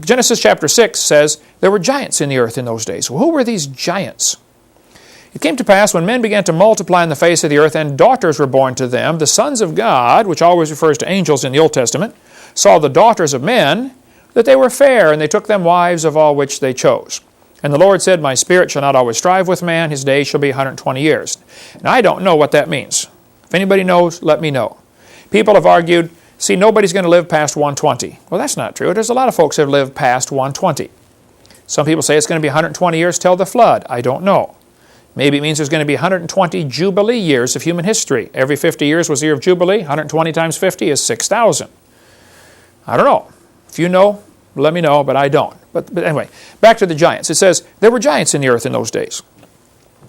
Genesis chapter 6 says there were giants in the earth in those days. Well, who were these giants? It came to pass when men began to multiply in the face of the earth and daughters were born to them, the sons of God, which always refers to angels in the Old Testament, saw the daughters of men, that they were fair, and they took them wives of all which they chose. And the Lord said, My spirit shall not always strive with man, his days shall be 120 years. And I don't know what that means. If anybody knows, let me know. People have argued, see, nobody's going to live past 120. Well, that's not true. There's a lot of folks who have lived past 120. Some people say it's going to be 120 years till the flood. I don't know. Maybe it means there's going to be 120 Jubilee years of human history. Every 50 years was a year of Jubilee. 120 times 50 is 6,000. I don't know. If you know, let me know, but I don't. But anyway, back to the giants. It says, there were giants in the earth in those days.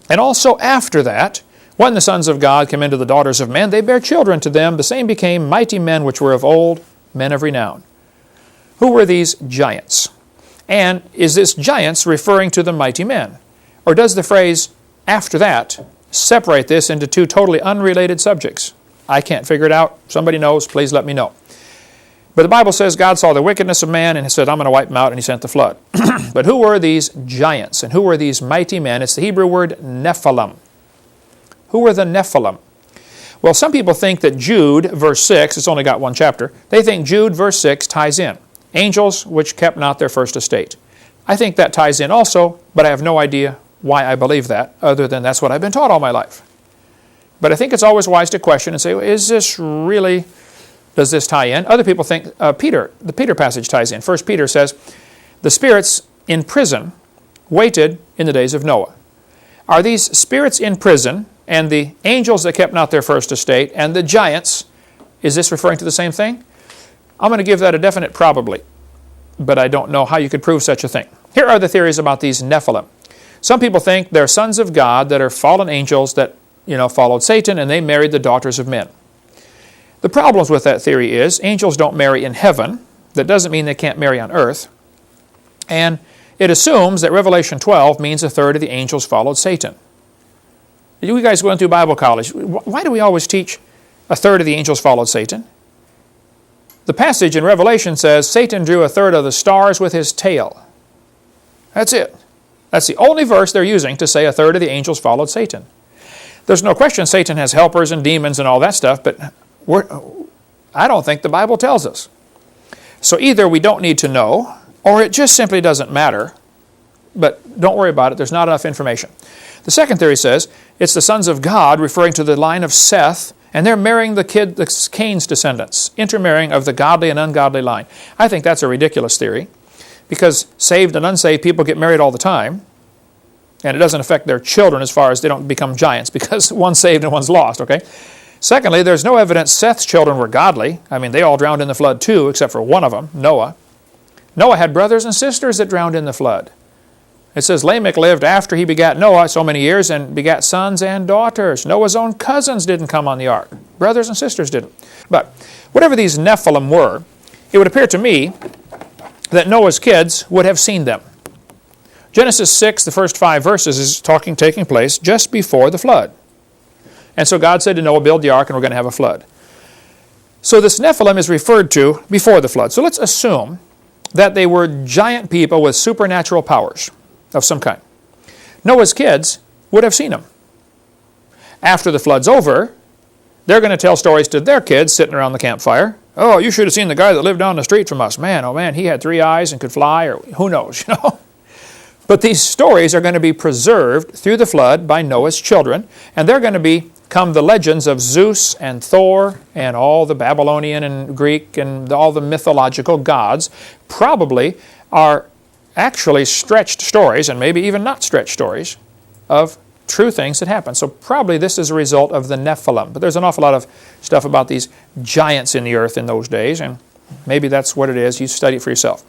And also after that, when the sons of God came into the daughters of men, they bare children to them. The same became mighty men which were of old, men of renown. Who were these giants? And is this giants referring to the mighty men? Or does the phrase after that separate this into two totally unrelated subjects? I can't figure it out. Somebody knows, please let me know. But the Bible says God saw the wickedness of man and he said, I'm going to wipe them out, and he sent the flood. But who were these giants and who were these mighty men? It's the Hebrew word Nephilim. Who were the Nephilim? Well, some people think that Jude, verse 6, it's only got one chapter, they think Jude, verse 6, ties in. Angels which kept not their first estate. I think that ties in also, but I have no idea why I believe that, other than that's what I've been taught all my life. But I think it's always wise to question and say, well, is this really, does this tie in? Other people think the Peter passage ties in. 1 Peter says, the spirits in prison waited in the days of Noah. Are these spirits in prison and the angels that kept not their first estate and the giants, is this referring to the same thing? I'm going to give that a definite probably, but I don't know how you could prove such a thing. Here are the theories about these Nephilim. Some people think they're sons of God that are fallen angels that, followed Satan, and they married the daughters of men. The problems with that theory is angels don't marry in heaven. That doesn't mean they can't marry on earth. And it assumes that Revelation 12 means a third of the angels followed Satan. You guys going through Bible college, why do we always teach a third of the angels followed Satan? The passage in Revelation says Satan drew a third of the stars with his tail. That's it. That's the only verse they're using to say a third of the angels followed Satan. There's no question Satan has helpers and demons and all that stuff, but I don't think the Bible tells us. So either we don't need to know, or it just simply doesn't matter. But don't worry about it. There's not enough information. The second theory says it's the sons of God, referring to the line of Seth, and they're marrying the Cain's descendants, intermarrying of the godly and ungodly line. I think that's a ridiculous theory, because saved and unsaved people get married all the time, and it doesn't affect their children as far as they don't become giants, because one's saved and one's lost, okay? Secondly, there's no evidence Seth's children were godly. I mean, they all drowned in the flood too, except for one of them, Noah. Noah had brothers and sisters that drowned in the flood. It says Lamech lived after he begat Noah so many years and begat sons and daughters. Noah's own cousins didn't come on the ark. Brothers and sisters didn't. But whatever these Nephilim were, it would appear to me that Noah's kids would have seen them. Genesis 6, the first 5 verses, is taking place just before the flood. And so God said to Noah, build the ark and we're going to have a flood. So this Nephilim is referred to before the flood. So let's assume that they were giant people with supernatural powers of some kind. Noah's kids would have seen them. After the flood's over, they're going to tell stories to their kids sitting around the campfire. Oh, you should have seen the guy that lived down the street from us. Man, oh man, he had 3 eyes and could fly, or who knows, But these stories are going to be preserved through the flood by Noah's children, and they're going to become the legends of Zeus and Thor and all the Babylonian and Greek and all the mythological gods. Probably are actually stretched stories, and maybe even not stretched stories, of true things that happened. So probably this is a result of the Nephilim. But there's an awful lot of stuff about these giants in the earth in those days, and maybe that's what it is. You study it for yourself.